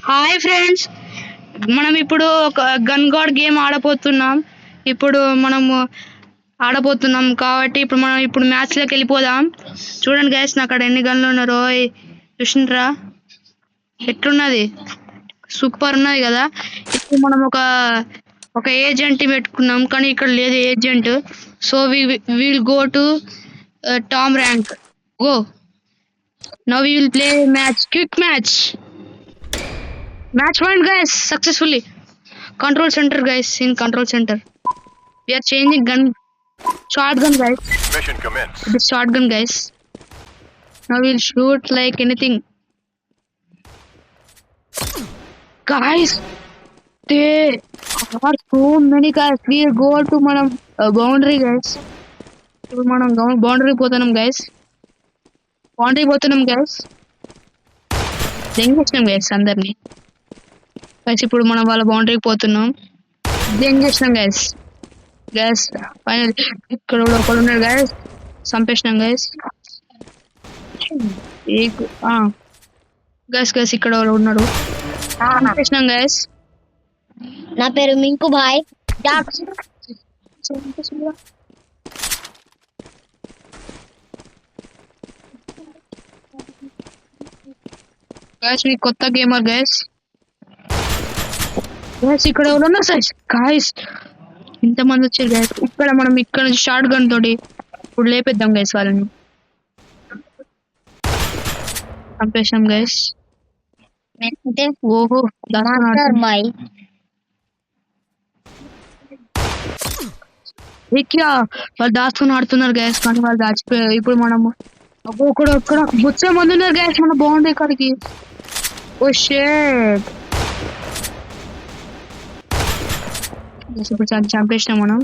Hi friends, మనం ఇప్పుడు ఒక గన్ గాడ్ గేమ్ ఆడబోతున్నాం. కాబట్టి ఇప్పుడు మ్యాచ్ లోకి వెళ్ళిపోదాం. చూడండి గైస్, నాకు అక్కడ ఎన్ని గన్లు ఉన్నారో చూసినరా, ఎట్లున్నది, సూపర్ ఉన్నది కదా. ఇప్పుడు మనం ఒక ఏజెంట్ పెట్టుకున్నాం, కానీ ఇక్కడ లేదు agent. So will go to Tom rank. Go now we will play match, quick match. Match point guys, successfully. Control center guys, in control center. We are changing gun, shotgun guys. Mission commence. This shotgun guys. Now we'll shoot like anything. Guys, there are so many guys. We'll go to manam boundary guys. ఇప్పుడు మనం boundary పోతున్నాం guys. దెంగేసినాం guys అందరినీ. Guys ఇప్పుడు మనం వాళ్ళ బౌండరీకి పోతున్నాం. ఏం చేసినాం గైస్. ఫైనల్ ఇక్కడ కూడా ఒకడు ఉన్నాడు గైస్, చంపేసినాం గైస్. గైస్ ఇక్కడ ఉన్నాడు, చంపేసినాం గైస్. నా పేరు మింకు భాయ్. గైస్ మీ కొత్త గేమర్ గైస్. ఇక్కడ ఎవరన్నా సైజ్ గాయస్, ఇంతమంది వచ్చారు గైస్. మనం ఇక్కడ నుంచి షార్ట్ గన్ తోటి ఇప్పుడు లేపేద్దాం గైస్, వాళ్ళని చంపేసాం గైస్. ఓహో బాయ్ వాళ్ళు దాచుకుని ఆడుతున్నారు గైస్, కానీ వాళ్ళు దాచిపోయారు. ఇప్పుడు మనము ఇక్కడ బుచ్చే మంది ఉన్నారు గైస్ మన బాగుండే ఇక్కడికి. ఓ షేట్, ఇప్పుడు చంపేసినాం మనం.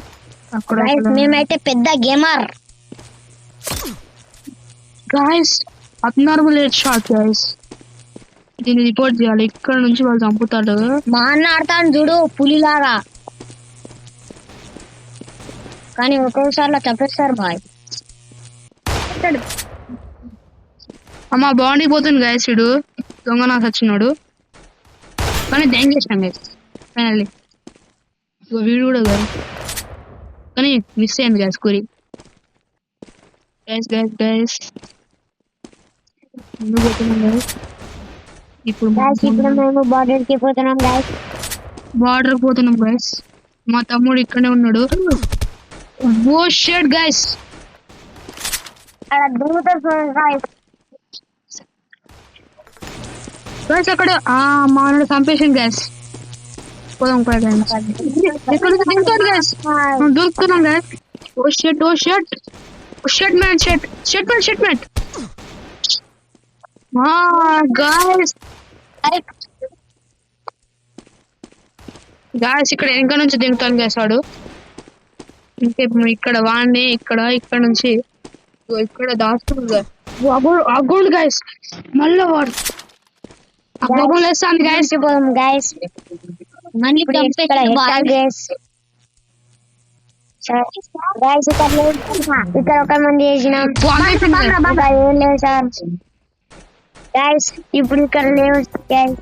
అక్కడ మేమైతే పెద్ద gamer guys. Abnormal head shot guys, దీన్ని రిపోర్ట్ చేయాలి. ఇక్కడ నుంచి వాళ్ళు చంపుతాడు. మా అన్న ఆడతాను చూడు పులిలాగా, కానీ ఒక్కొక్కసారి చంపేస్తారు బాయ్. అమ్మా బాగుండి పోతుంది గాయస్, వీడు దొంగ నాకు వచ్చినాడు, కానీ డ్యాంగ్ చేసినాం గైస్ ఫైనల్లీ. వీడు కూడా కాదు, కానీ మిస్ అయింది గ్యాస్ కూరి. గ్యాస్ ఇప్పుడు మేము బార్డర్ కి పోతున్నాం గైస్. బార్డర్ పోతున్నాం గైస్. మా తమ్ముడు ఇక్కడే ఉన్నాడు. ఓ షట్ గైస్, అక్కడ మా అన్నాడు చంపేసింది గ్యాస్. పోదాం దొరుకుతున్నాం గైస్. ఓ షట్ మ్యాన్ గాయస్ ఇక్కడ వెనక నుంచి దిగుతాను గైస్ వాడు. ఇంకే ఇక్కడ వాడిని ఇక్కడ నుంచి ఇక్కడ దాచుకుంది అగోండు గైస్. మళ్ళీ వాడు అగ్గోలు వేస్తాను గైస్. గైస్ మళ్ళీ ఇక్కడ ఒక మంది చేసినాం. ఏం లేదు సార్ గైస్, ఇప్పుడు ఇక్కడ లేవు గైస్.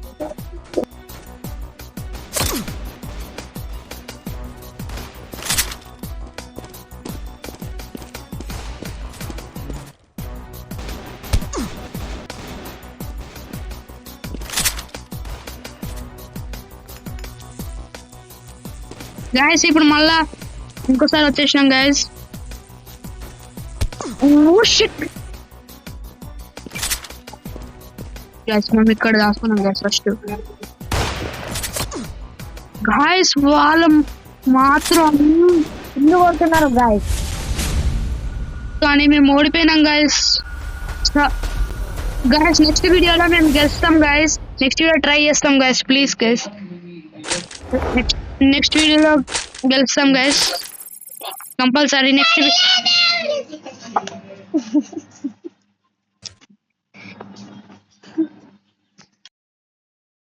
గాయస్ ఇప్పుడు మళ్ళా ఇంకోసారి వచ్చేసినాం గాయస్. మనం ఇక్కడ దాచుకున్నాం గాయస్ ఫస్ట్. గాయస్ వాళ్ళు మాత్రం ఎందుకు కొడుతున్నారు గాయస్, కానీ మేము ఓడిపోయినాం గాయస్. నెక్స్ట్ వీడియోలో మేము గెలుస్తాం గాయస్. నెక్స్ట్ వీడియో ట్రై చేస్తాం గాయస్, ప్లీజ్ గైస్. నెక్స్ట్ వీడియోలో గెలుస్తాం గైస్ కంపల్సరీ.